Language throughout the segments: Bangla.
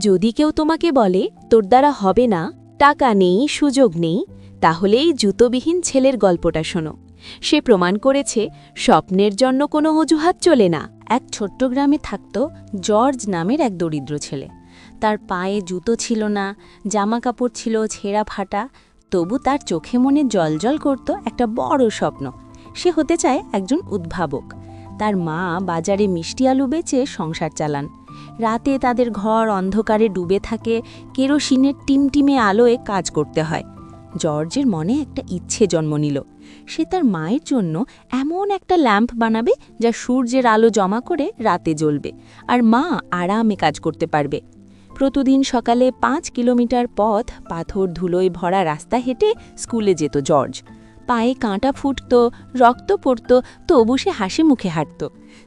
যদি কেউ তোমাকে বলে তোর দ্বারা হবে না, টাকা নেই, সুযোগ নেই, তাহলে এই জুতোবিহীন ছেলের গল্পটা শোনো। সে প্রমাণ করেছে স্বপ্নের জন্য কোনো অজুহাত চলে না। এক ছোট্ট গ্রামে থাকত জর্জ নামের এক দরিদ্র ছেলে। তার পায়ে জুতো ছিল না, জামা কাপড় ছিল ছেঁড়া ফাটা, তবু তার চোখে মনে জলজল করত একটা বড় স্বপ্ন। সে হতে চায় একজন উদ্ভাবক। তার মা বাজারে মিষ্টি আলু বেচে সংসার চালান। রাতে তাদের ঘর অন্ধকারে ডুবে থাকে, কেরোসিনের টিমটিমে আলোয় কাজ করতে হয়। জর্জের মনে একটা ইচ্ছে জন্ম নিল। সে তার মায়ের জন্য এমন একটা ল্যাম্প বানাবে যা সূর্যের আলো জমা করে রাতে জ্বলবে, আর মা আরামে কাজ করতে পারবে। প্রতিদিন সকালে 5 কিলোমিটার পথ পাথর ধুলোয় ভরা রাস্তা হেঁটে স্কুলে যেত জর্জ। পায়ে কাঁটা ফুটত, রক্ত পড়ত, তবু সে হাসি মুখে হাঁটত।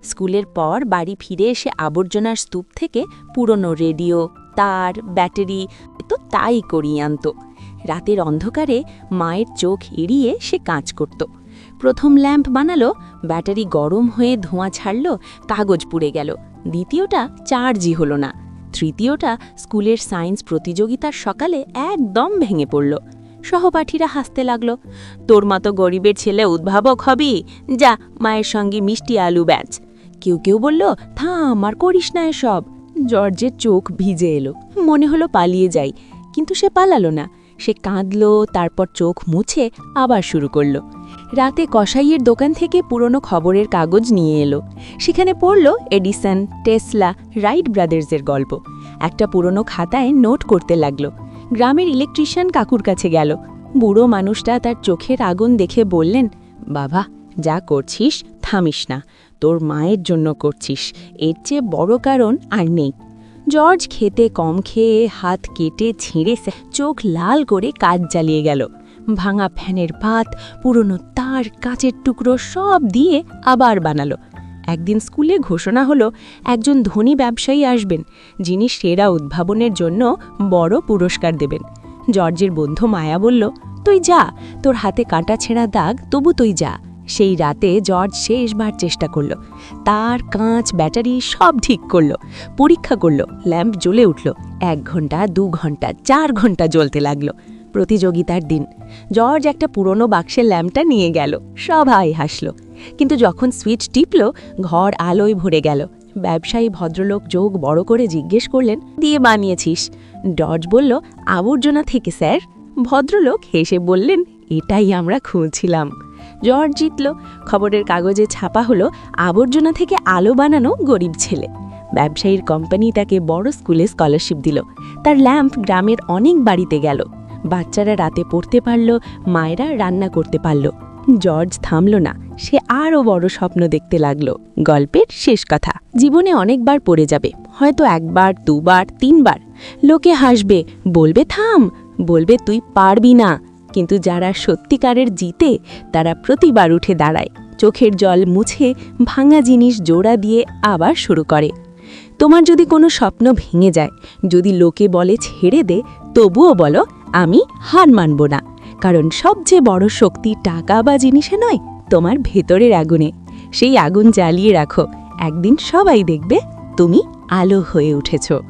স্কুলের পর বাড়ি ফিরে এসে আবর্জনার স্তূপ থেকে পুরনো রেডিও, তার, ব্যাটারি তো তাই করিয়ে আনত। রাতের অন্ধকারে মায়ের চোখ এড়িয়ে সে কাজ করত। প্রথম ল্যাম্প বানালো, ব্যাটারি গরম হয়ে ধোঁয়া ছাড়ল, কাগজ পুড়ে গেল। দ্বিতীয়টা চার্জই হলো না। তৃতীয়টা স্কুলের সায়েন্স প্রতিযোগিতার সকালে একদম ভেঙে পড়ল। সহপাঠীরা হাসতে লাগল। তোর মতো গরিবের ছেলে উদ্ভাবক হবি, যা মায়ের সঙ্গে মিষ্টি আলু ব্যাচ। কেউ কেউ বলল, থাম, আর করিস না এসব। জর্জের চোখ ভিজে এলো, মনে হলো পালিয়ে যাই, কিন্তু সে পালালো না। সে কাঁদল, তারপর চোখ মুছে আবার শুরু করল। রাতে কসাইয়ের দোকান থেকে পুরনো খবরের কাগজ নিয়ে এলো। সেখানে পড়ল এডিসন, টেসলা, রাইট ব্রাদার্সের গল্প। একটা পুরনো খাতায় নোট করতে লাগল। গ্রামের ইলেকট্রিশিয়ান কাকুর কাছে গেল। বুড়ো মানুষটা তার চোখের আগুন দেখে বললেন, বাবা, যা করছিস থামিস না, তোর মায়ের জন্য করছিস, এর চেয়ে বড় কারণ আর নেই। জর্জ খেতে কম খেয়ে হাত কেটে ছিঁড়ে চোখ লাল করে কাজ জ্বালিয়ে গেল। ভাঙা ফ্যানের পাত, পুরনো তার, কাচের টুকরো সব দিয়ে আবার বানালো। একদিন স্কুলে ঘোষণা হলো একজন ধনী ব্যবসায়ী আসবেন, যিনি সেরা উদ্ভাবনের জন্য বড় পুরস্কার দেবেন। জর্জের বন্ধু মায়া বলল, তুই যা, তোর হাতে কাঁটা ছেঁড়া দাগ, তবু তুই যা। সেই রাতে জর্জ শেষবার চেষ্টা করল। তার, কাঁচ, ব্যাটারি সব ঠিক করল, পরীক্ষা করল। ল্যাম্প জ্বলে উঠল। 1 ঘন্টা, 2 ঘন্টা, 4 ঘন্টা জ্বলতে লাগলো। প্রতিযোগিতার দিন জর্জ একটা পুরনো বাক্সের ল্যাম্পটা নিয়ে গেল। সবাই হাসল। কিন্তু যখন সুইচ টিপল, ঘর আলোয় ভরে গেল। ব্যবসায়ী ভদ্রলোক চোখ বড় করে জিজ্ঞেস করলেন, দিয়ে বানিয়েছিস? জর্জ বলল, আবর্জনা থেকে স্যার। ভদ্রলোক হেসে বললেন, এটাই আমরা খুঁজছিলাম। জর্জ জিতল। খবরের কাগজে ছাপা হলো, আবর্জনা থেকে আলো বানানো গরিব ছেলে। ব্যবসায়ীর কোম্পানি তাকে বড় স্কুলে স্কলারশিপ দিল। তার ল্যাম্প গ্রামের অনেক বাড়িতে গেল। বাচ্চারা রাতে পড়তে পারল, মায়েরা রান্না করতে পারল। জর্জ থামল না, সে আরও বড় স্বপ্ন দেখতে লাগল। গল্পের শেষ কথা, জীবনে অনেকবার পড়ে যাবে, হয়তো 1 বার, 2 বার, 3 বার। লোকে হাসবে, বলবে থাম, বলবে তুই পারবি না। কিন্তু যারা সত্যিকারের জিতে, তারা প্রতিবার উঠে দাঁড়ায়, চোখের জল মুছে ভাঙা জিনিস জোড়া দিয়ে আবার শুরু করে। তোমার যদি কোনো স্বপ্ন ভেঙে যায়, যদি লোকে বলে ছেড়ে দে, তবুও বলো, আমি হার মানব না। কারণ সবচেয়ে বড় শক্তি টাকা বা জিনিসে নয়, তোমার ভেতরের আগুনে। সেই আগুন জ্বালিয়ে রাখো, একদিন সবাই দেখবে তুমি আলো হয়ে উঠেছ।